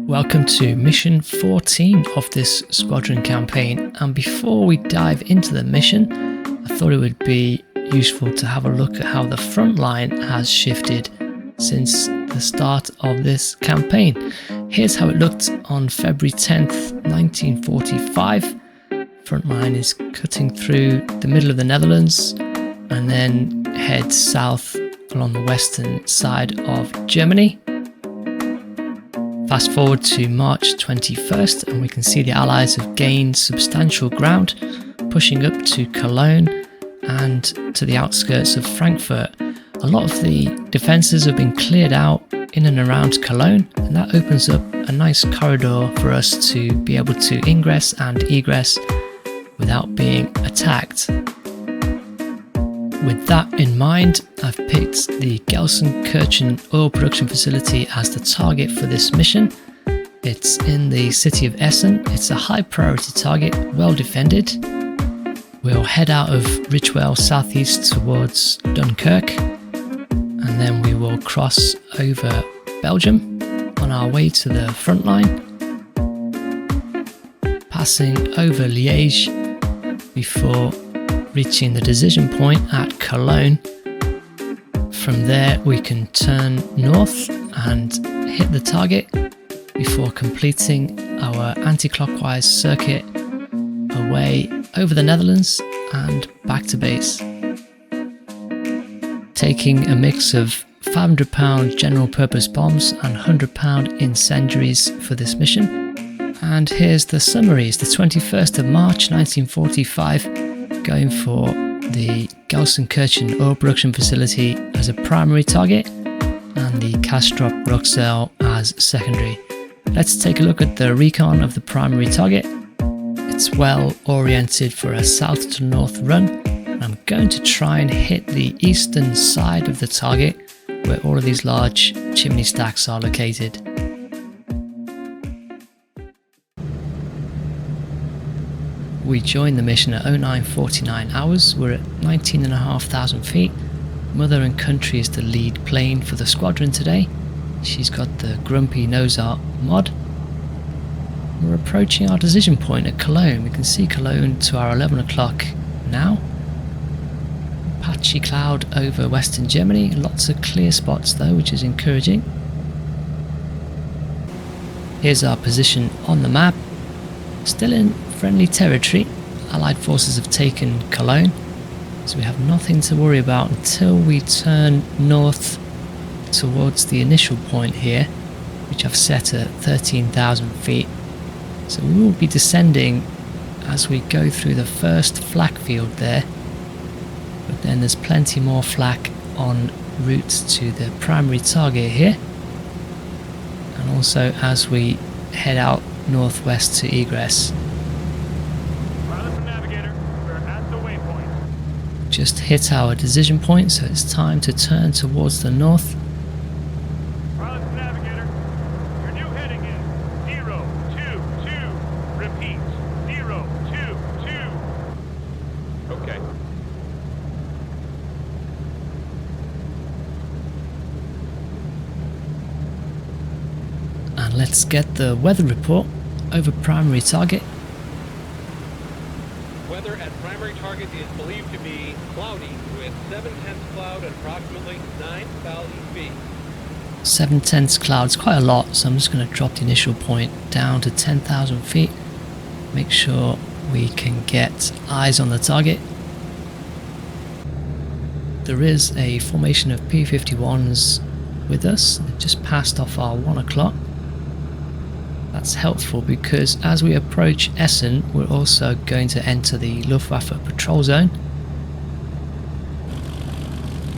Welcome to mission 14 of this Squadron campaign, and before we dive into the mission, I thought it would be useful to have a look at how the front line has shifted since the start of this campaign. Here's how it looked on February 10th, 1945. Front line is cutting through the middle of the Netherlands and then heads south along the western side of Germany. Fast forward to March 21st and we can see the Allies have gained substantial ground, pushing up to Cologne and to the outskirts of Frankfurt. A lot of the defences have been cleared out in and around Cologne, and that opens up a nice corridor for us to be able to ingress and egress without being attacked. With that in mind, I've picked the Gelsenkirchen oil production facility as the target for this mission. It's in the city of Essen. It's a high priority target, well defended. We'll head out of Ridgewell southeast towards Dunkirk, and then we will cross over Belgium on our way to the front line, passing over Liège before reaching the decision point at Cologne. From there we can turn north and hit the target before completing our anti-clockwise circuit away over the Netherlands and back to base. Taking a mix of 500-pound general purpose bombs and 100-pound incendiaries for this mission. And here's the summaries. The 21st of March 1945, going for the Gelsenkirchen oil production facility as a primary target and the Castrop-Rauxel as secondary. Let's take a look at the recon of the primary target. It's well oriented for a south to north run. I'm going to try and hit the eastern side of the target where all of these large chimney stacks are located. We joined the mission at 09:49 hours. We're at 19,500 feet. Mother and Country is the lead plane for the squadron today. She's got the Grumpy Nose Art mod. We're approaching our decision point at Cologne. We can see Cologne to our 11 o'clock now. Patchy cloud over western Germany. Lots of clear spots though, which is encouraging. Here's our position on the map. Still in friendly territory. Allied forces have taken Cologne, so we have nothing to worry about until we turn north towards the initial point here, which I've set at 13,000 feet. So we will be descending as we go through the first flak field there, but then there's plenty more flak en route to the primary target here, and also as we head out northwest to Egress. Just hit our decision point, so it's time to turn towards the north. Navigator, your new heading is 022. Repeat, 022. Okay. And let's get the weather report over primary target. Weather at primary target is believed to be cloudy with 7/10 cloud at approximately 9,000 feet. 7/10 clouds, quite a lot, so I'm just going to drop the initial point down to 10,000 feet. Make sure we can get eyes on the target. There is a formation of P-51s with us. They've just passed off our 1 o'clock. That's helpful because as we approach Essen, we're also going to enter the Luftwaffe patrol zone.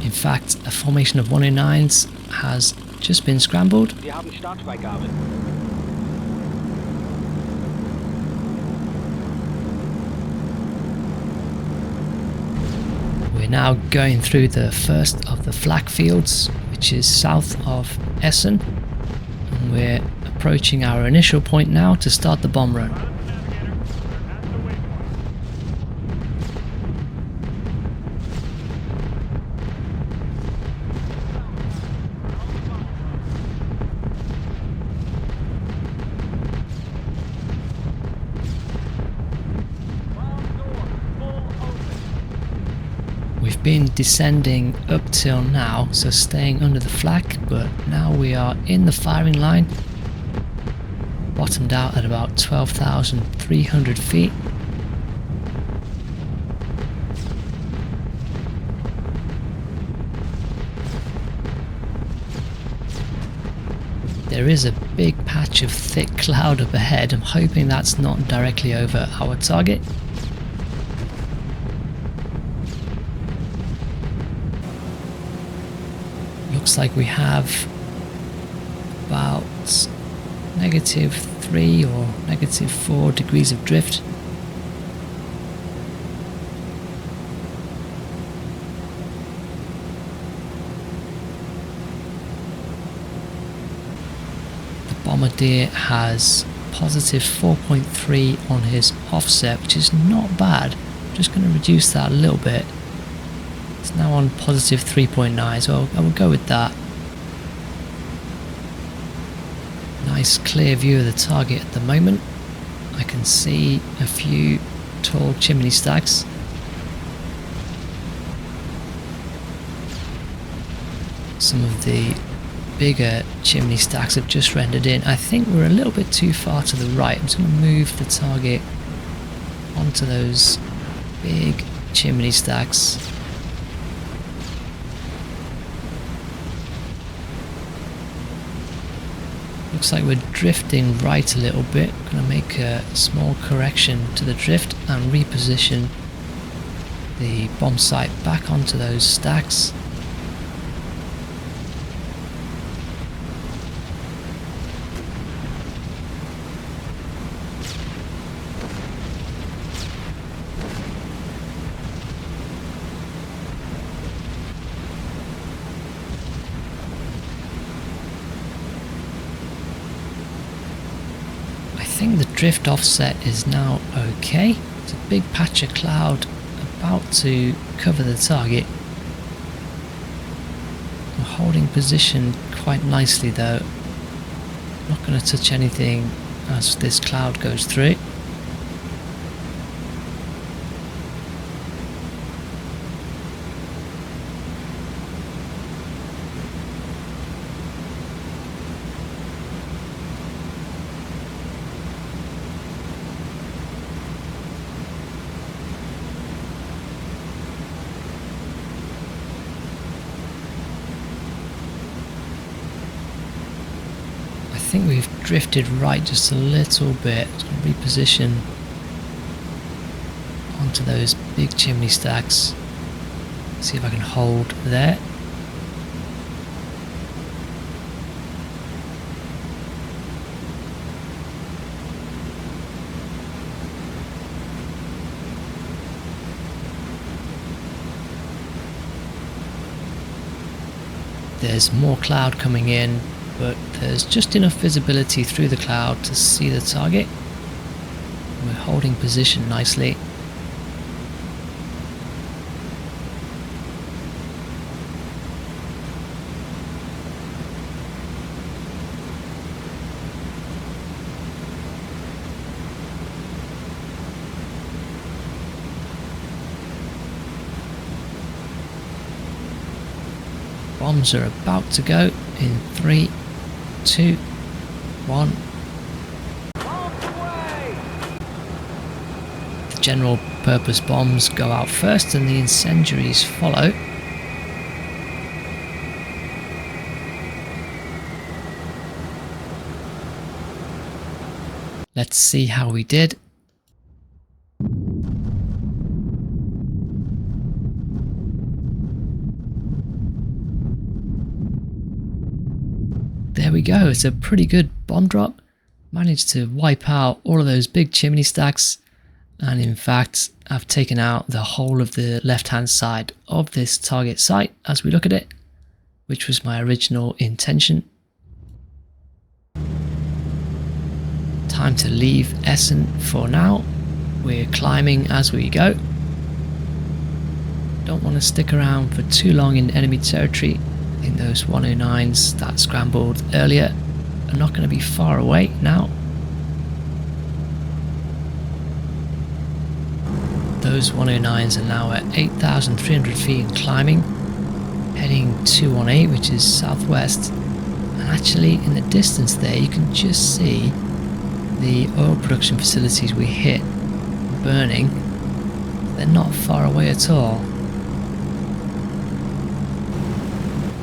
In fact, a formation of 109s has just been scrambled. Wir haben Startfreigabe. We're now going through the first of the flak fields, which is south of Essen, and we're approaching our initial point now to start the bomb run. been descending up till now, so staying under the flak, but now we are in the firing line. Bottomed out at about 12,300 feet. There is a big patch of thick cloud up ahead. I'm hoping that's not directly over our target. Looks like we have about -3 or -4 degrees of drift. Bombardier has +4.3 on his offset, which is not bad. I'm just going to reduce that a little bit. It's now on +3.9, so I will go with that. Nice clear view of the target at the moment. I can see a few tall chimney stacks. Some of the bigger chimney stacks have just rendered in. I think we're a little bit too far to the right. I'm just going to move the target onto those big chimney stacks. Looks like we're drifting right a little bit. I'm going to make a small correction to the drift and reposition the bomb sight back onto those stacks. I think the drift offset is now okay. It's a big patch of cloud about to cover the target. I'm holding position quite nicely though. I'm not going to touch anything as this cloud goes through. I think we've drifted right just a little bit. Reposition onto those big chimney stacks. See if I can hold there. There's more cloud coming in, but there's just enough visibility through the cloud to see the target. We're holding position nicely. Bombs are about to go in 3, 2, 1. The general purpose bombs go out first and the incendiaries follow. Let's see how we did. There we go, it's a pretty good bomb drop. Managed to wipe out all of those big chimney stacks, and in fact I've taken out the whole of the left hand side of this target site as we look at it, which was my original intention. Time to leave Essen for now. We're climbing as we go. Don't want to stick around for too long in enemy territory. I think those 109s that scrambled earlier are not going to be far away now. Those 109s are now at 8,300 feet and climbing, heading 218, which is southwest. And actually in the distance there you can just see the oil production facilities we hit burning. They're not far away at all.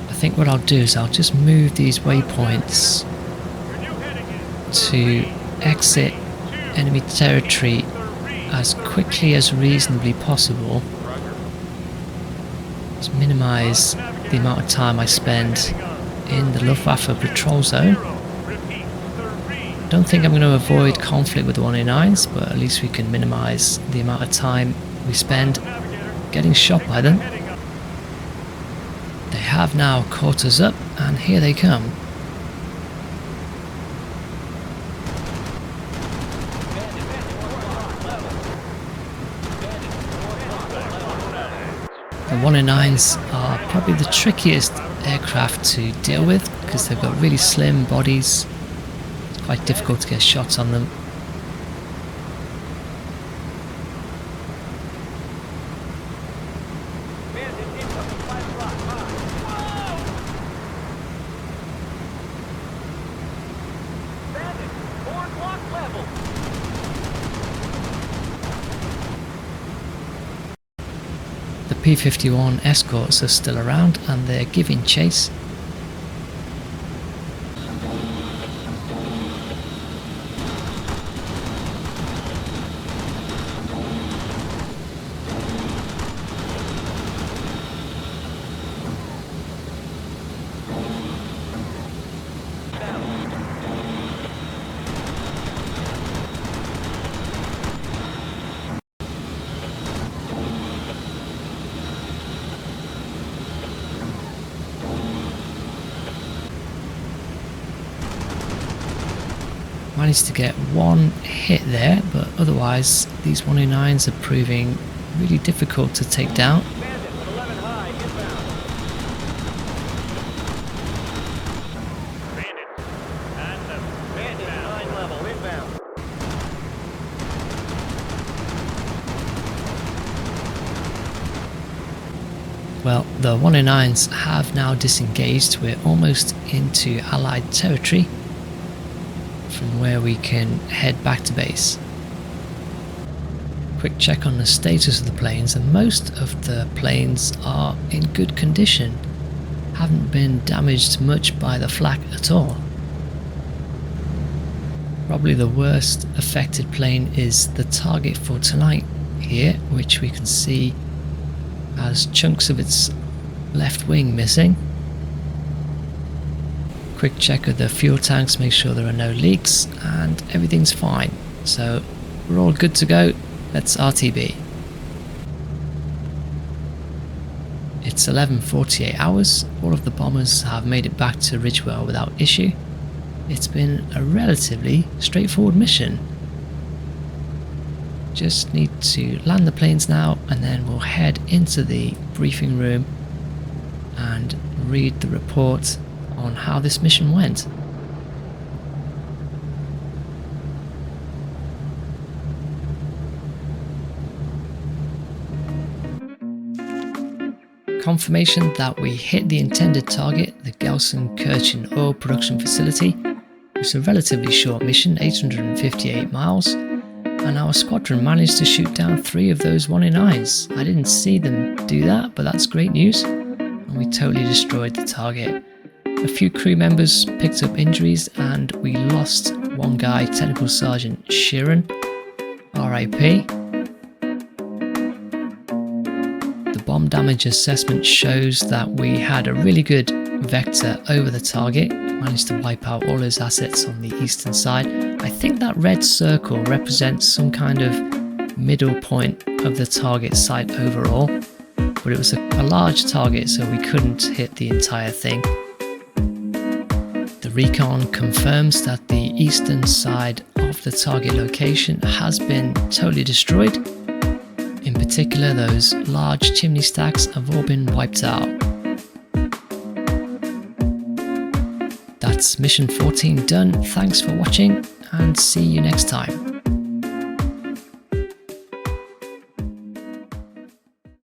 I think what I'll do is I'll just move these waypoints to exit enemy territory as quickly as reasonably possible. Let's minimize the amount of time I spend in the Luftwaffe patrol zone. Don't think I'm going to avoid conflict with the 109s, but at least we can minimize the amount of time we spend getting shot by them. They have now caught us up, and here they come. The 109s are probably the trickiest aircraft to deal with because they've got really slim bodies. It's quite difficult to get shots on them. The P-51 escorts are still around and they're giving chase. Managed to get one hit there, but otherwise these 109s are proving really difficult to take down. Well, the 109s have now disengaged. We're almost into Allied territory, from where we can head back to base. Quick check on the status of the planes, and most of the planes are in good condition. Haven't been damaged much by the flak at all. Probably the worst affected plane is the target for tonight here, which we can see has chunks of its left wing missing. Quick check of the fuel tanks, make sure there are no leaks, and everything's fine. So we're all good to go. Let's RTB. It's 11:48 hours. All of the bombers have made it back to Ridgewell without issue. It's been a relatively straightforward mission. Just need to land the planes now, and then we'll head into the briefing room and read the report on how this mission went. Confirmation that we hit the intended target, the Gelsenkirchen oil production facility. It was a relatively short mission, 858 miles, and our squadron managed to shoot down 3 of those 109s. I didn't see them do that, but that's great news, and we totally destroyed the target. A few crew members picked up injuries, and we lost one guy, Technical Sergeant Sheeran, RIP. The bomb damage assessment shows that we had a really good vector over the target, managed to wipe out all his assets on the eastern side. I think that red circle represents some kind of middle point of the target site overall, but it was a large target, so we couldn't hit the entire thing. The recon confirms that the eastern side of the target location has been totally destroyed. In particular, those large chimney stacks have all been wiped out. That's mission 14 done. Thanks for watching, and see you next time.